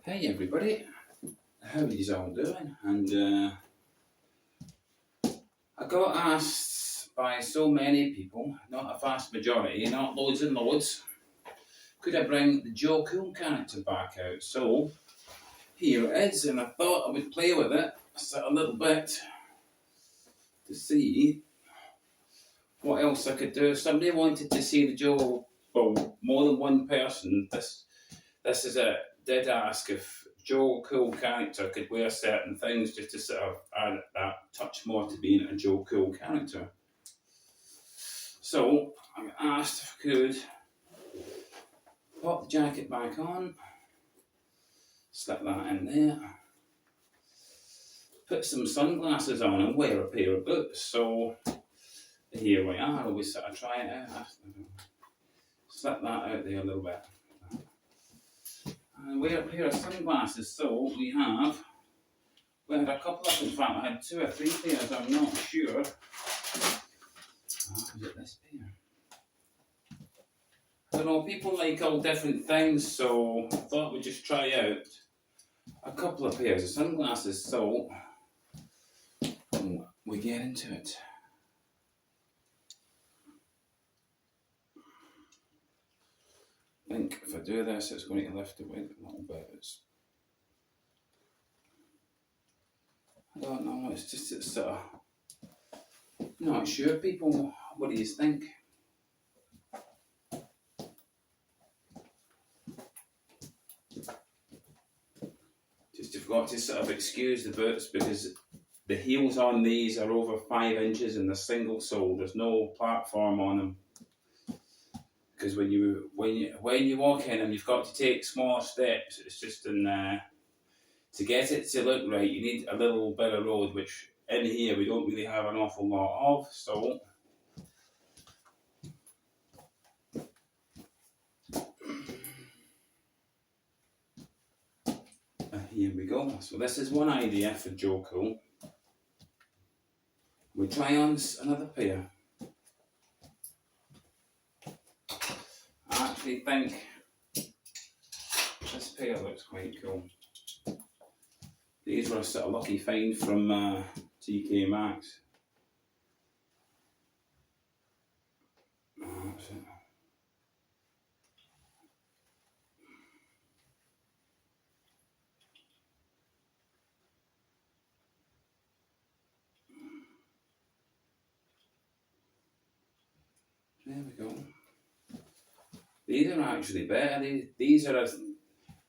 Hey everybody, how are you all doing? And I got asked by so many people, not a vast majority, not loads and loads, could I bring the Joe Cool character back out? So here it is, and I thought I would play with it a little bit to see what else I could do. Somebody wanted to see the Joe, well, more than one person. This is a did ask if Joe Cool character could wear certain things just to sort of add that touch more to being a Joe Cool character. So I asked if I could pop the jacket back on, slip that in there, put some sunglasses on and wear a pair of boots. So here we are, we sort of try it out. Slip that out there a little bit. And wear a pair of sunglasses. So we had a couple of, in fact I had 2 or 3 pairs, I'm not sure. Was it this pair? I don't know, people like all different things, so I thought we'd just try out a couple of pairs of sunglasses, so we get into it. I think if I do this, it's going to lift the weight a little bit. I don't know, it's sort of, not sure. People, what do you think? Just you've got to sort of excuse the boots because the heels on these are over 5 inches and they're single sole. There's no platform on them. Because when you walk in and you've got to take smaller steps, it's just to get it to look right, you need a little bit of road, which in here we don't really have an awful lot of, so here we go. So this is one idea for Joe Cool. We try on another pair. I actually think this pair looks quite cool. These were a sort of lucky find from TK Maxx. That's it. There we go. These are actually better. These are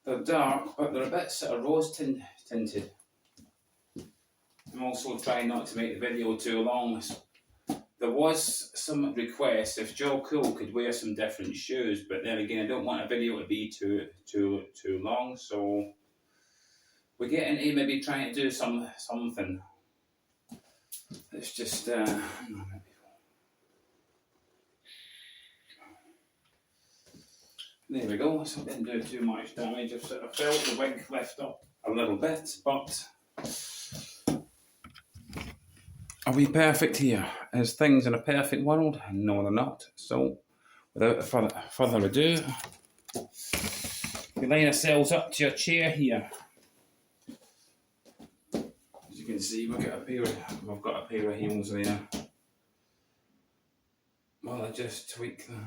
they're dark, but they're a bit sort of rose tinted. I'm also trying not to make the video too long. There was some requests if Joe Cool could wear some different shoes, but then again, I don't want a video to be too long, so we're getting into maybe trying to do something. It's just there we go, so I didn't do too much damage. I've sort of felt the wig lift up a little bit, but are we perfect here? Is things in a perfect world? No, they're not. So, without further ado, we line ourselves up to a chair here. As you can see, we've got a pair of heels there. Well, I just tweak that.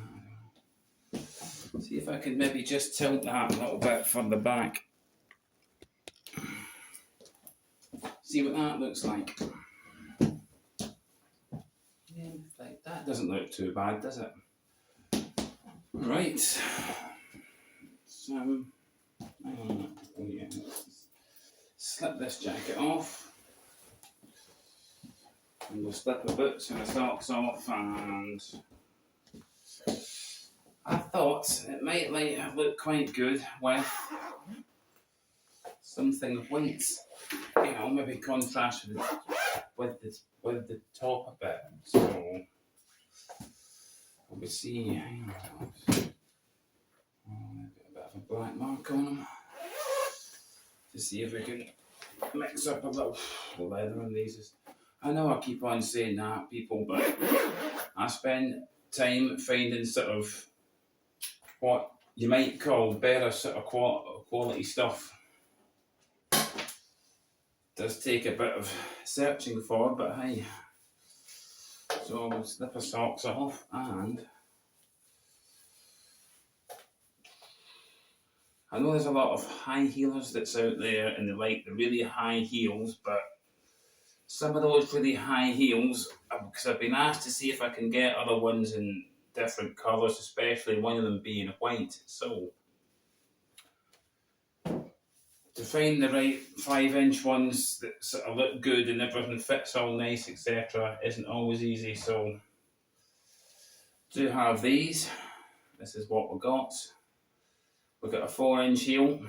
See if I can maybe just tilt that a little bit further back. See what that looks like. Yeah, like that doesn't look too bad, does it? Right. So, oh yeah. Slip this jacket off. And we'll slip the boots and the socks off, and I thought it might look quite good with something white. You know, maybe contrast with the top a bit. So we'll see. A bit of a black mark on them to see if we can mix up a little leather on these. I know I keep on saying that, people, but I spend time finding sort of what you might call better sort of quality stuff does take a bit of searching for, but hey. So we'll snip the socks off, and I know there's a lot of high heelers that's out there and they like the really high heels, but some of those really high heels, because I've been asked to see if I can get other ones in different colours, especially one of them being white. So to find the right 5-inch ones that sort of look good and everything fits all nice, etc., isn't always easy. So do have these. This is what we got. We've got a 4-inch heel.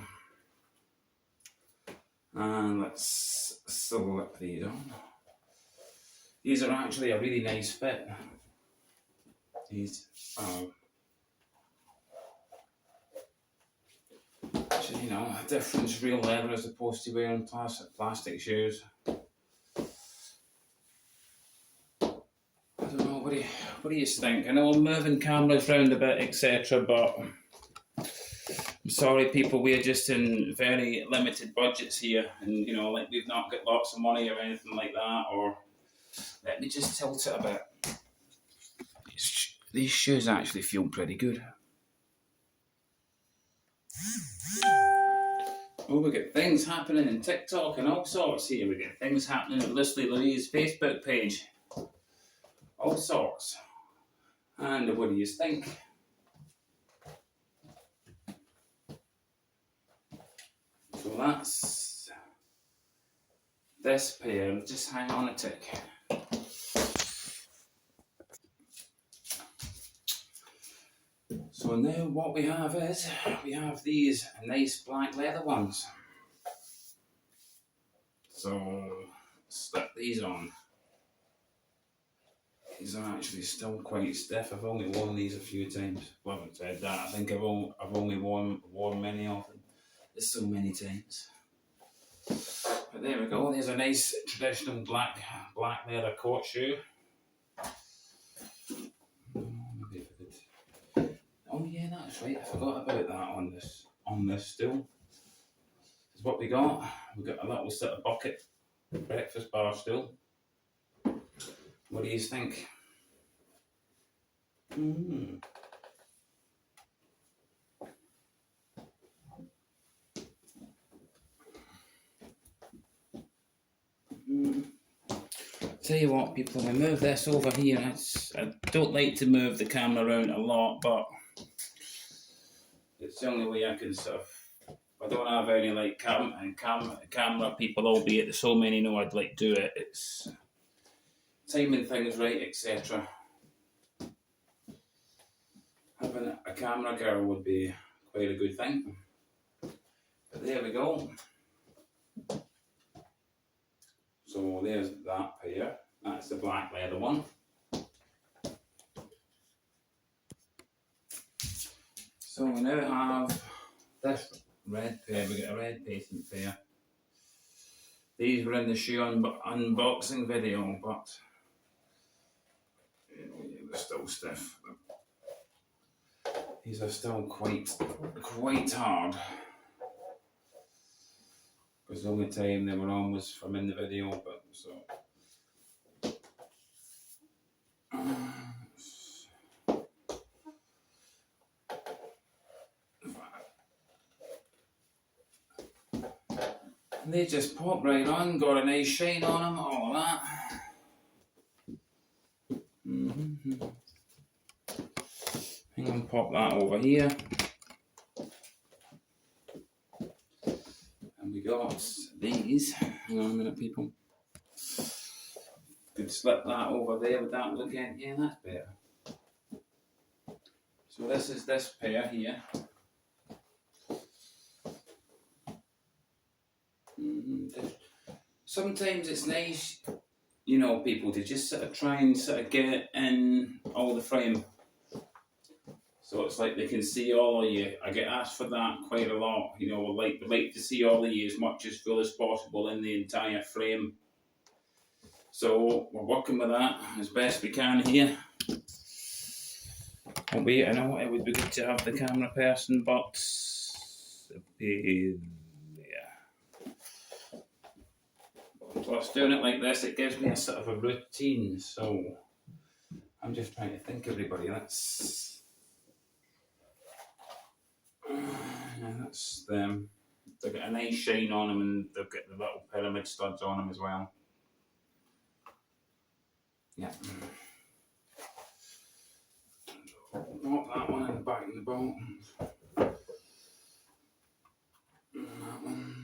And let's slip these on. These are actually a really nice fit. These are, actually, you know, difference real leather as opposed to wearing plastic shoes. I don't know, what do you think? I know I'm moving cameras around a bit, etc., but I'm sorry people, we're just in very limited budgets here, and you know, like we've not got lots of money or anything like that. Or let me just tilt it a bit. These shoes actually feel pretty good. Oh, we get things happening in TikTok and all sorts here. We get things happening at Leslie Louise' Facebook page. All sorts. And what do you think? So that's this pair. Just hang on a tick. So now what we have is, we have these nice black leather ones. So slip these on. These are actually still quite stiff. I've only worn these a few times. Well, having said that, I think I've only worn many of them. There's so many times. But there we go. There's a nice traditional black leather court shoe. Maybe if I could. Oh yeah, that's right. I forgot about that on this stool. This is what we got. We got a little sort of bucket breakfast bar stool. What do you think? Tell you what, people, we move this over here. I don't like to move the camera around a lot, but it's the only way I can sort of. I don't have any like camera people, albeit there's so many know I'd like to do it. It's timing things right, etc. Having a camera girl would be quite a good thing. But there we go. So there's that pair. That's the black leather one. So we now have this red pair. We got a red patent pair. These were in the shoe unboxing video, but you know, they're still stiff. These are still quite hard. Because the only time they were on was from in the video, but so. And they just pop right on, got a nice shine on them, all that. Hang on, pop that over here. And we got these. Hang on a minute, people. Could slip that over there with that look at. Yeah, that's better. So this is this pair here. Sometimes it's nice, you know, people to just sort of try and sort of get in all the frame. So it's like they can see all of you. I get asked for that quite a lot. You know, we like to see all of you as much as full as possible in the entire frame. So we're working with that as best we can here. Albeit I know it would be good to have the camera person, but yeah. whilst doing it like this, it gives me a sort of a routine. So I'm just trying to think, everybody. That's them. They've got a nice shine on them, and they've got the little pyramid studs on them as well. Yeah. Pop that one in the back of the boat. That one.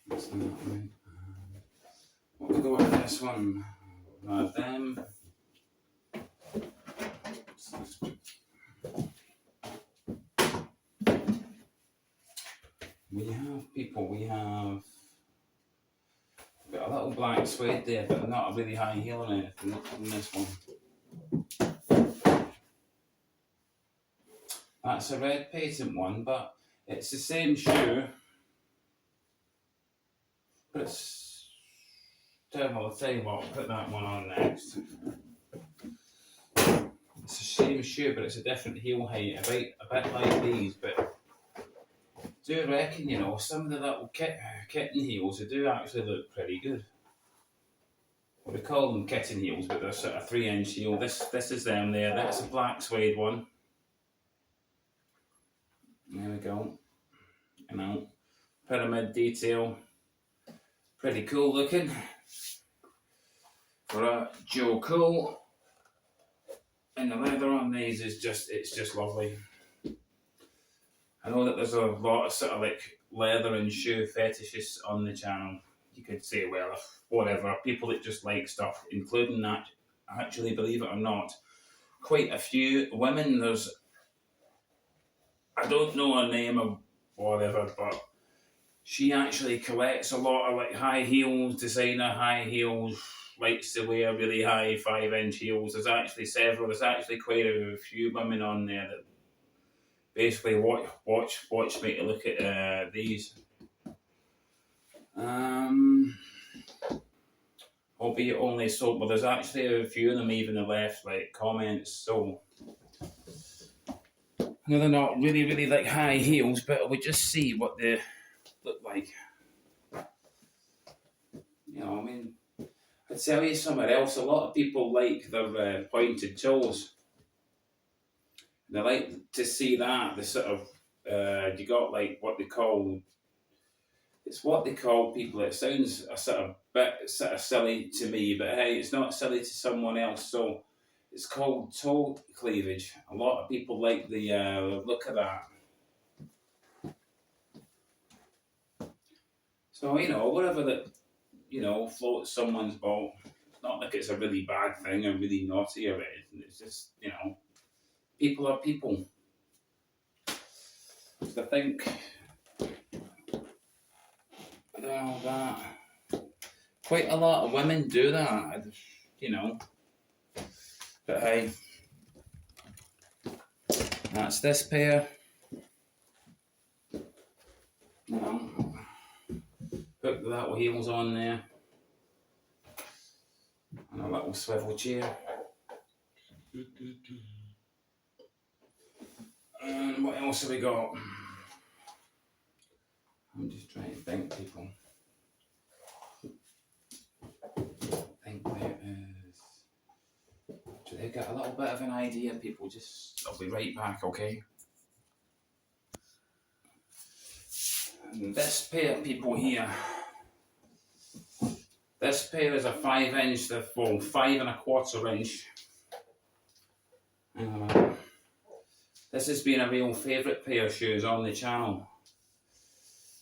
That's that right. What we got with this one? Them. We have people, we have got a little black suede there, but not a really high heel or anything on this one. That's a red patent one, but it's the same shoe. But it's terrible. I'll tell you what, I'll put that one on next. It's the same shoe, but it's a different heel height, a bit like these, but I do reckon, you know, some of the little kitten heels, they do actually look pretty good. Well, we call them kitten heels, but they're sort of 3-inch heel. This is them there. That's a black suede one. There we go. You know, pyramid detail. Pretty cool looking. For a Joe Cool. And the leather on these is it's just lovely. I know that there's a lot of sort of like leather and shoe fetishists on the channel. You could say, well, whatever, people that just like stuff, including that, actually, believe it or not, quite a few women. I don't know her name or whatever, but she actually collects a lot of like high heels, designer high heels, likes to wear really high 5-inch heels. There's actually quite a few women on there that basically watch me to look at these. Albeit only so, but there's actually a few of them even have left like comments. So no, they're not really like high heels, but we just see what they look like. You know, I mean, I'd tell you somewhere else. A lot of people like their pointed toes. They like to see that. The sort of you got like what they call. It's what they call people. It sounds a sort of silly to me, but hey, it's not silly to someone else. So it's called toe cleavage. A lot of people like the look of that. So you know, whatever that floats someone's boat. It's not like it's a really bad thing or really naughty or anything. It's just people are people. I think. That quite a lot of women do that, but hey, that's this pair. Put the little heels on there and a little swivel chair. And what else have we got? I'm just trying to think, people. I think there is. Do they get a little bit of an idea, people? I'll be right back, okay? And this pair, people here. This pair is a 5-inch, 5¼ inch. This has been a real favourite pair of shoes on the channel.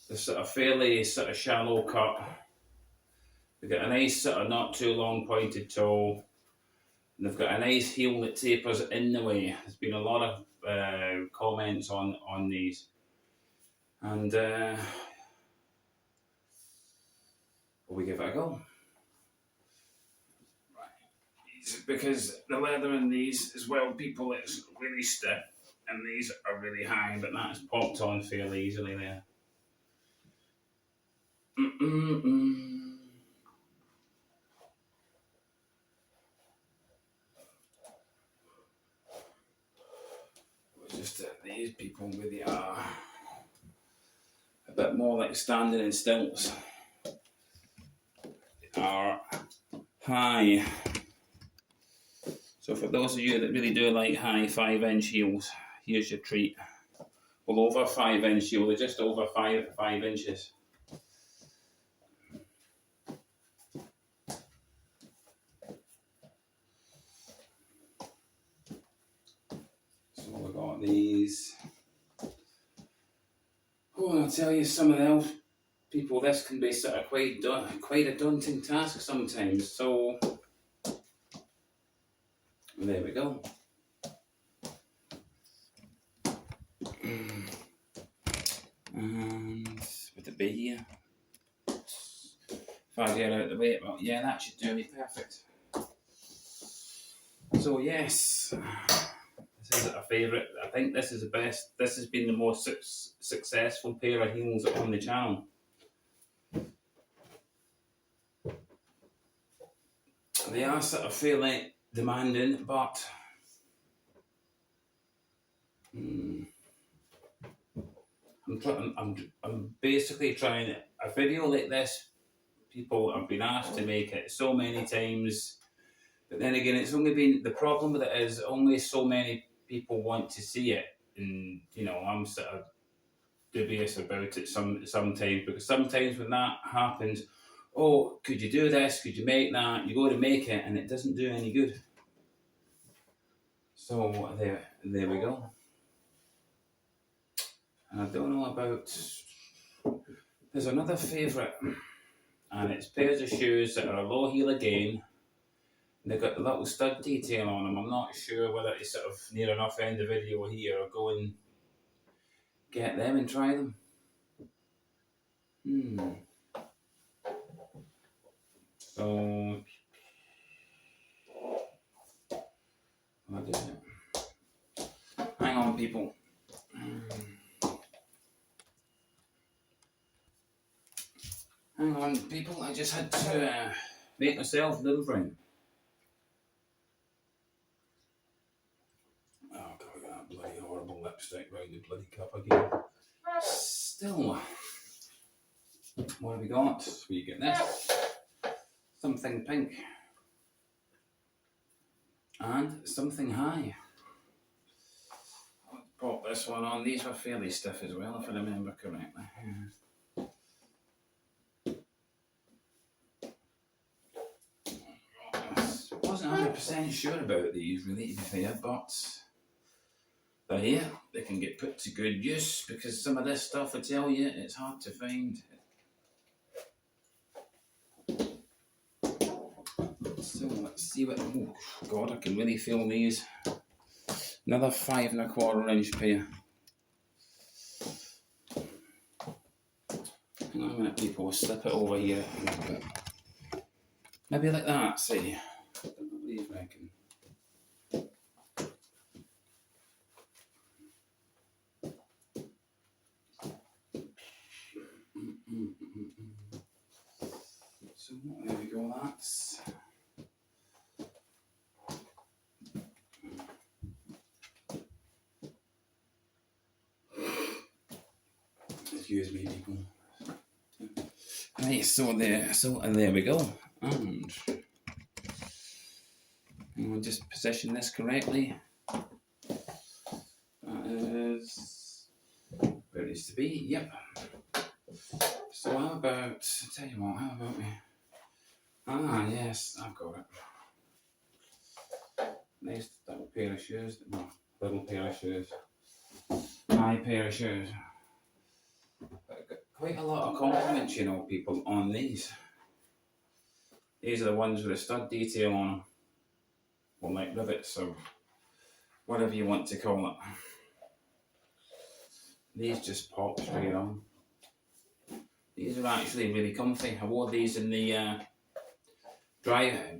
They're sort of fairly shallow cut. They've got a nice sort of not too long pointed toe. And they've got a nice heel that tapers in the way. There's been a lot of comments on these. And will we give it a go? Right. Because the leather in these as well, people, it's really stiff. And these are really high, but that's popped on fairly easily there. these people really are a bit more like standing in stilts. They are high. So for those of you that really do like high 5-inch heels, here's your treat. Well, over 5-inch heel, they're just over 5 inches. So we've got these. Oh, and I'll tell you, some of the people, this can be sort of quite a daunting task sometimes. So there we go. And with the B here, if I get out of the way, well, yeah, that should do me perfect. So yes, this is a favourite. I think this is the best. This has been the most successful pair of heels on the channel. They are sort of fairly demanding, but I'm basically trying a video like this. People have been asked to make it so many times, but then again, it's only been, the problem with it is only so many people want to see it, and you know, I'm sort of dubious about it sometimes, because sometimes when that happens, oh, could you do this? Could you make that? You go to make it, and it doesn't do any good. So there we go. And I don't know about. There's another favourite, and it's pairs of shoes that are a low heel again. And they've got the little stud detail on them. I'm not sure whether it's sort of near enough end the video here or go and get them and try them. So what is it? Hang on, people. Hang on, people. I just had to make myself a little drink. Oh God, I got that bloody horrible lipstick round the bloody cup again. Still, what have we got? We get this. Something pink. And something high. Let's pop this one on. These were fairly stiff as well, if I remember correctly. I wasn't 100% sure about these, really, to be fair, but they're here. They can get put to good use, because some of this stuff, I tell you, it's hard to find. So let's see what. Oh God, I can really feel these. Another 5 1/4 inch pair. Hang on a minute, people. Slip it over here a little bit. Maybe like that. See. What do you reckon? So there we go. That's. Excuse me, people. Right, so there we go. And we'll just position this correctly. That is where it needs to be. Yep. So how about? Tell you what. How about me? Ah, yes, I've got it. Nice little pair of shoes. No, little pair of shoes. High pair of shoes. Quite a lot of compliments, you know, people, on these. These are the ones with a stud detail on them. Or like rivets, or whatever you want to call it. These just pop straight on. These are actually really comfy. I wore these in the driving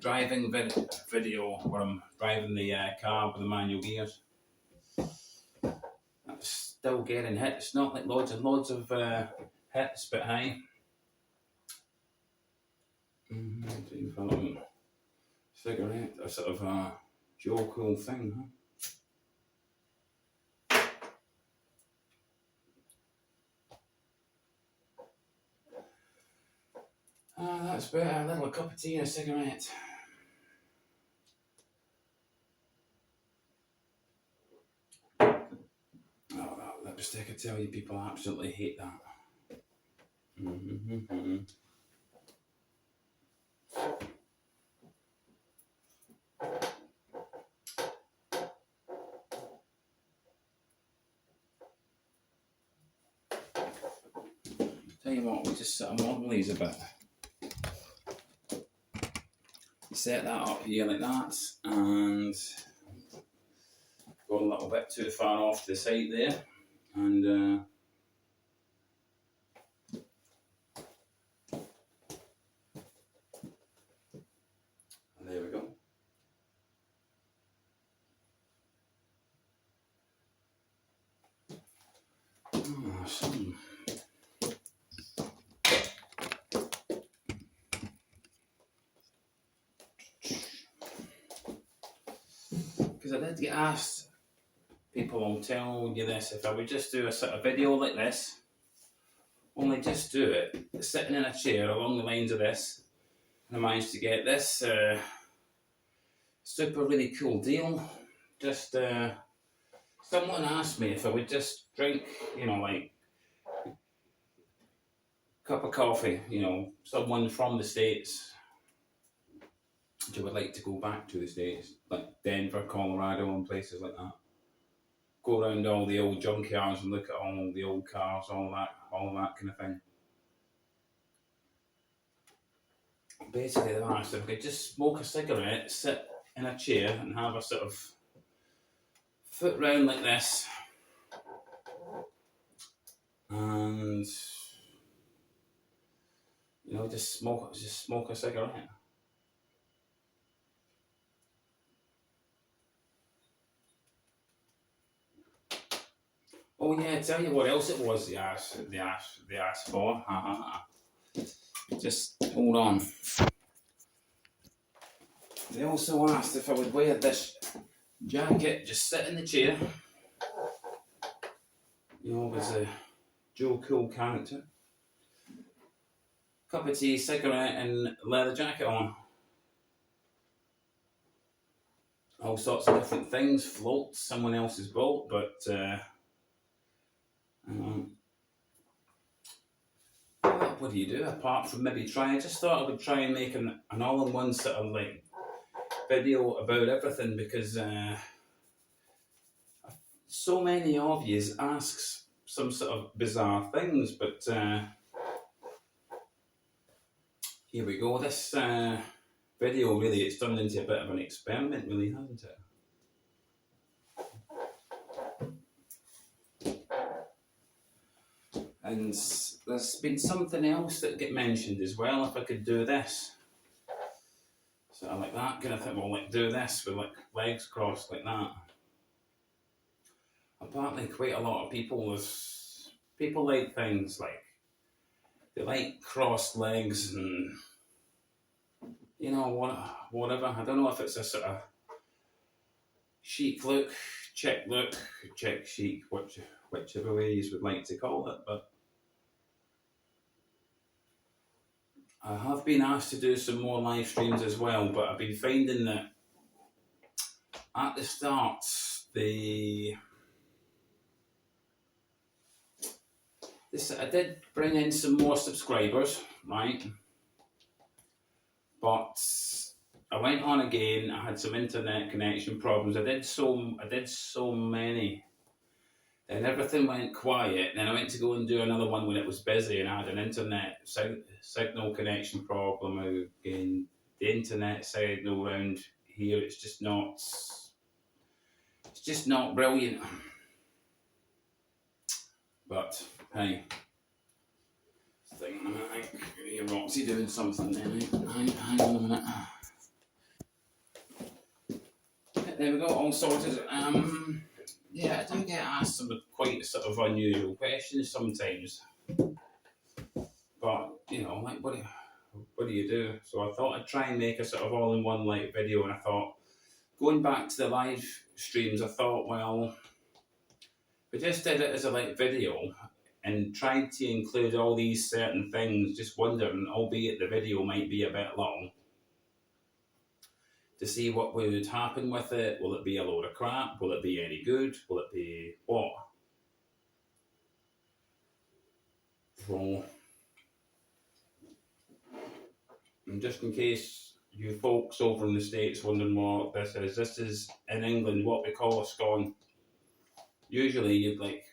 video where I'm driving the car with the manual gears. That's still getting hits. Not like loads and loads of hits, but hey. Cigarette, a sort of jovial thing, huh? That's better. A little cup of tea and a cigarette. Oh, that lipstick, I tell you, people absolutely hate that. Tell you what, we just sort of model these a bit. Set that up here like that, and go a little bit too far off to the side there, and there we go. Awesome. Because I did get asked, people will tell you this, if I would just do a sort of video like this, only just do it, sitting in a chair along the lines of this, and I managed to get this super really cool deal. Just someone asked me if I would just drink, you know, like a cup of coffee, you know, someone from the States who would like to go back to the States, like Denver, Colorado, and places like that. Go around all the old junkyards and look at all the old cars, all that kind of thing. Basically, they've asked if I could just smoke a cigarette, sit in a chair, and have a sort of foot round like this, and you know, just smoke a cigarette. Oh yeah, tell you what else it was they asked for. Just hold on. They also asked if I would wear this jacket, just sit in the chair, you know, as a Joe Cool character. Cup of tea, cigarette, and leather jacket on. All sorts of different things, floats, someone else's boat, but what do you do apart from maybe try? I just thought I would try and make an all-in-one sort of like video about everything, because so many of you asks some sort of bizarre things, but here we go. This video really, it's turned into a bit of an experiment, really, hasn't it? And there's been something else that get mentioned as well. If I could do this, so I like that kind of thing. Well, like do this with like legs crossed like that. Apparently, quite a lot of people like things like they like crossed legs and you know whatever. I don't know if it's a sort of chic look, chic chic, whichever way you would like to call it, but. I have been asked to do some more live streams as well, but I've been finding that at the start, I did bring in some more subscribers, right? But I went on again. I had some internet connection problems. I did so many. And everything went quiet. Then I went to go and do another one when it was busy, and I had an internet signal connection problem again. The internet signal around here, it's just not brilliant. But hey, hang on a minute. I think Roxy doing something then. Hang on a minute. There we go, all sorted. Yeah, I do get asked some quite sort of unusual questions sometimes. But, you know, like, what do you do? So I thought I'd try and make a sort of all-in-one like video, and I thought, going back to the live streams, I thought, well, if I just did it as a like video, and tried to include all these certain things, just wondering, albeit the video might be a bit long, to see what would happen with it. Will it be a load of crap? Will it be any good? Will it be what? So, and just in case you folks over in the States wondering what this is in England what we call a scone. Usually you'd like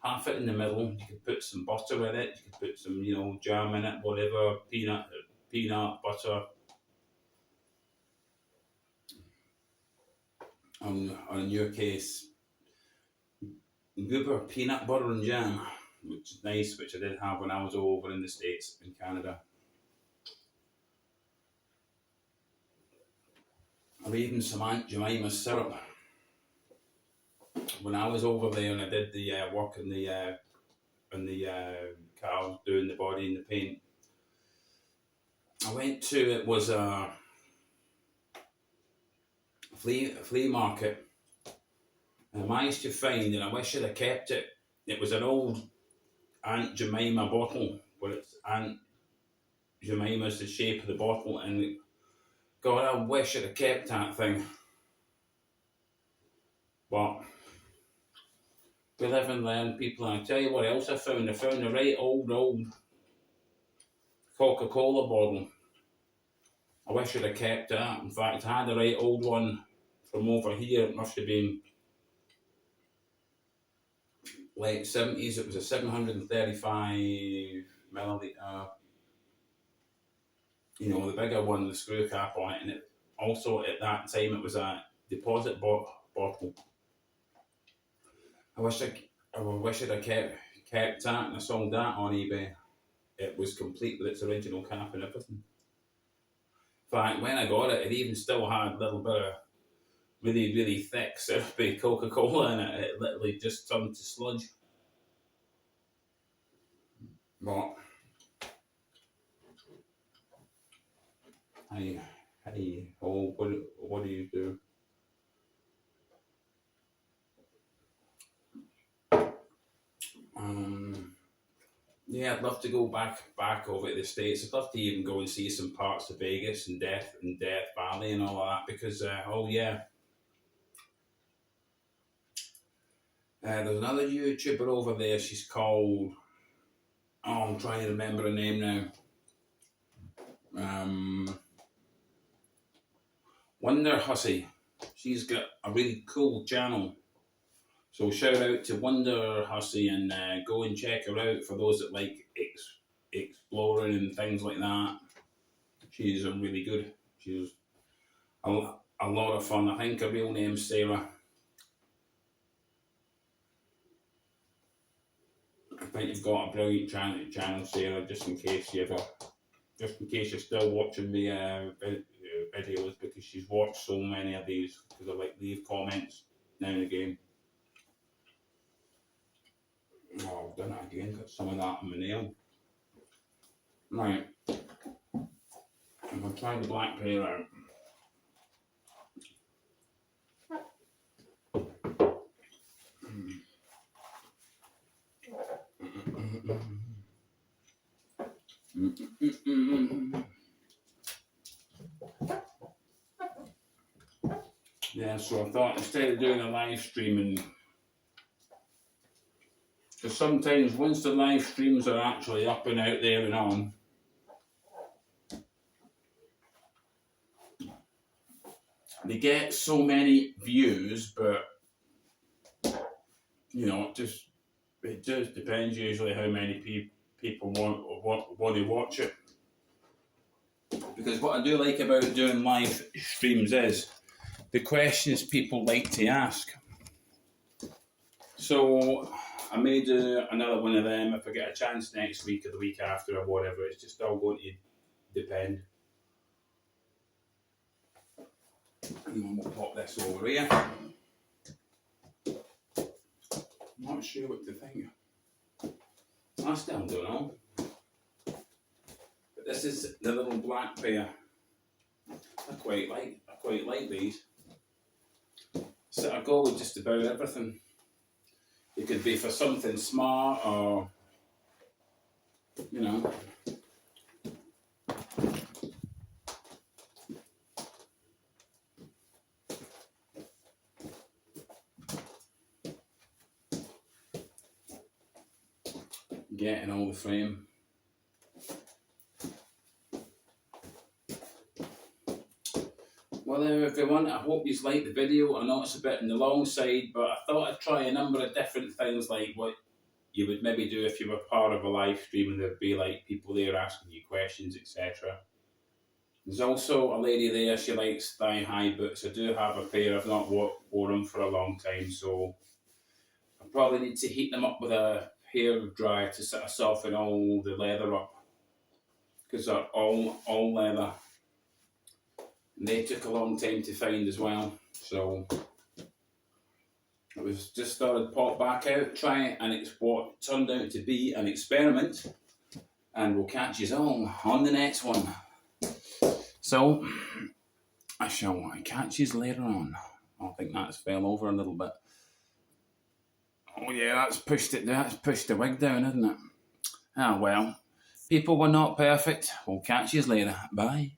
half it in the middle, you could put some butter in it, you could put some, jam in it, whatever, peanut, butter. Or in your case, goober peanut butter and jam, which is nice, which I did have when I was over in the States, in Canada. Or even some Aunt Jemima's syrup. When I was over there and I did the work in the cows, doing the body and the paint, I went to, it was a flea market, and I managed to find, and I wish I'd have kept it, it was an old Aunt Jemima bottle, where it's Aunt Jemima's the shape of the bottle, and God, I wish I'd have kept that thing. But we live and learn, people, and I tell you what else I found. I found a right old Coca-Cola bottle. I wish I'd have kept that. In fact, I had a right old one from over here. It must have been late 70s. It was a 735 millilitre, the bigger one, the screw cap on it, and it also at that time it was a deposit bottle. I wish I'd have kept that, and I sold that on eBay. It was complete with its original cap and everything. In fact, when I got it, it even still had a little bit of really, really thick, syrupy Coca-Cola in it. It literally just turned to sludge. But hey, what do you do? Yeah, I'd love to go back over to the States. I'd love to even go and see some parts of Vegas and Death Valley and all of that, because there's another YouTuber over there. She's called, I'm trying to remember her name now. Wonder Hussy. She's got a really cool channel. So shout out to Wonder Hussy, and go and check her out for those that like exploring and things like that. She's really good. She's a lot of fun. I think her real name's Sarah. I think you've got a brilliant channel, Sarah, just in case you're still watching the videos, because she's watched so many of these, because I leave comments now and again. Oh, I've done it again, got some of that on my nail. Right, I'm going to try the black pear out. Yeah, so I thought instead of doing a live stream, because sometimes once the live streams are actually up and out there and on, they get so many views, but it just depends usually how many people want to watch it. Because what I do like about doing live streams is the questions people like to ask. So I may do another one of them if I get a chance next week or the week after or whatever. It's just all going to depend. And we'll pop this over here. I'm not sure what to think. I still don't know. But this is the little black pear. I quite like these. So I go with just about everything. It could be for something smart, or you know. Getting all the frame. Well there everyone, I hope you liked the video. I know it's a bit on the long side, but I thought I'd try a number of different things, like what you would maybe do if you were part of a live stream and there'd be like people there asking you questions, etc. There's also a lady there, she likes thigh-high boots. I do have a pair, I've not worn them for a long time, so I probably need to heat them up with a hair dryer to sort of soften all the leather up, because they're all leather. And they took a long time to find as well, so it was just thought I'd pop back out, try it, and it's what turned out to be an experiment. And we'll catch you all on the next one. So I shall catch you later on. I think that's fell over a little bit. Oh yeah, that's pushed the wig down, isn't it? Ah well, people were not perfect. We'll catch you later. Bye.